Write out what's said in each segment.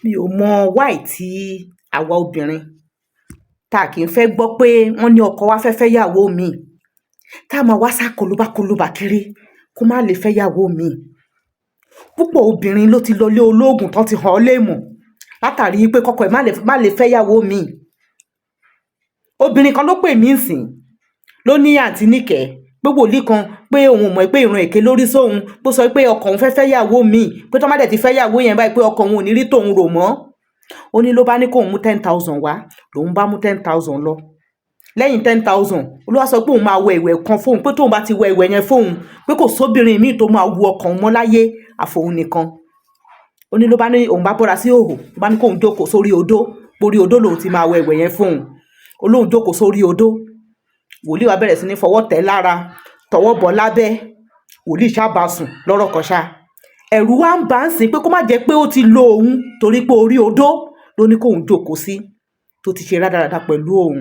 mi ò mọ why tí àwa obìnrin tá kì í fẹ́ gbọ́ pé wọ́n ní ọkọ wa fẹ́ fẹ́yàwó mi tá máa wá sá kolobákolobà kiri kó má lè fẹ́yàwó mi. Púpọ̀ obìnrin ló ti lọlé olóògùn tán ti hàn án léèmọ̀ látàrí pé kọ́kọ́ ẹ̀ má lè fẹ́yàwó mi. Obìnrin kan ló pè mí nsìn ló ní àǹtí Níkẹ́ pé wòlíì kan pé òun mọ̀ pé ìran èké lórí sóhun bó sọ pé ọkọ òun fẹ́ fẹ́yàwó mi pé tó má dẹ̀ ti fẹ́yàwó yẹn báyìí pé ọkọ òun ò ní rí tòun rò mọ́. Ó ní ló bá ní kóun mú 10,000 wá lòun bá mú 10,000 lọ. Lẹ́yìn 10,000 Olúwa sọ pé òun máa wẹ ìwẹ̀ kan fóun pé tóun bá ti wẹ ìwẹ̀ yẹn fóun pé kò sóbìnrin míì tó máa wu ọkàn mọ́ láyé àfòun nìkan. Ó ní ló bá ní òun bá bọ́ra sí òhò ló bá ní kóun jókòó sórí odó borí odó lòun ti máa wẹ ìwẹ̀ yẹn fóun. Olóhun jókòó sórí odó. Wòlíì wá bẹ̀rẹ̀ sí ní fọwọ́ tẹ̀ lára tọwọ́ bọ̀ lábẹ́. Wòlíì ṣáà sùn lọ́rọ̀ kan ṣá. Ẹ̀rù wá ń bà á sìn pé kó má jẹ́ pé ó ti lo òun torí pé orí odó ló ní kóun jókòó sí tó ti ṣe rádaràda pẹ̀lú òun.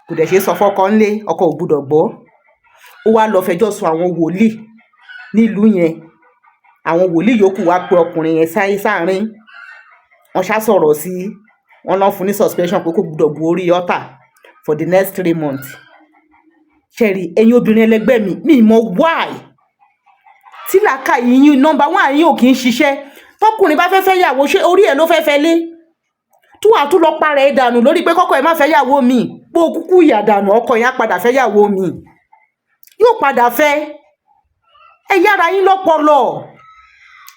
Kò dẹ̀ ṣe sọ fọ́kọ ńlé, ọkọ ò gbúdọ̀ gbọ́. Ó wá lọ fẹjọ́ sùn àwọn wòlíì nílùú yẹn. Àwọn wòlíì yòókù wá pe ọkùnrin yẹn sáàrin. Wọ́n ṣá sọ̀rọ̀ sí i. Wọ́n lọ fún ní suspension pé kò gbúdọ̀ gun orí altar for the next 3 months. Ṣẹ̀rí ẹ̀yin obìnrin ẹlẹgbẹ́ mi mọ̀ why tí làákàyè yín number 1 yín ò kì í ṣiṣẹ́. Tọkùnrin bá fẹ́ fẹ́yàwó ṣé orí ẹ̀ ló fẹ́ fẹ́ lé? Tú wàá tún lọ para ẹ̀ dànù lórí pé kọ́kọ́ ẹ̀ má fẹ́yàwó mi pé o kúkú ìyà dànù ọkọ yẹn á padà fẹ́yàwó mi. Yóò padà fẹ́. Ẹ yára yín lọ́pọlọ.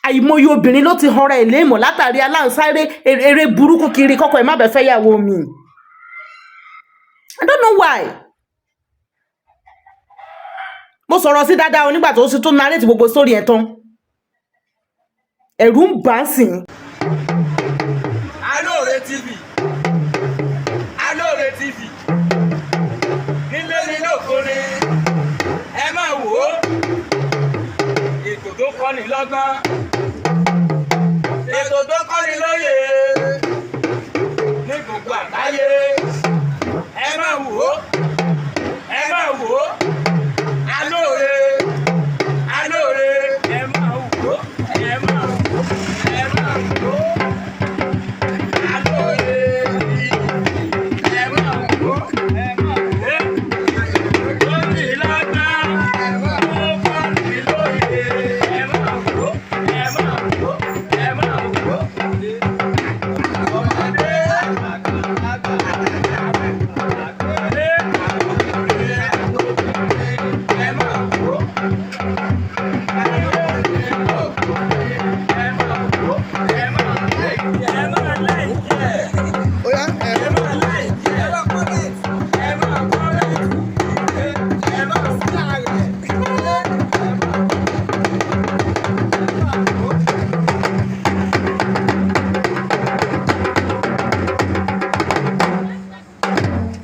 Àìmọye obìnrin ló ti họra ẹ̀ léèmọ̀ látàrí aláǹsáré eré burúkú kiri kọ́kọ́ ẹ̀ má bẹ̀ fẹ́yàwó mi. I don't know why. Mo sọ̀rọ̀ sí dáadáa o nígbà tó sì tún narrate gbogbo story ẹ̀ tán. Ẹ̀rù ń bà á sìn. Alore TV. Alore TV. Nílé nílé òkúre. Ẹ máa wò ó. Ètò tó kọ́ni lọ́gbọ́n.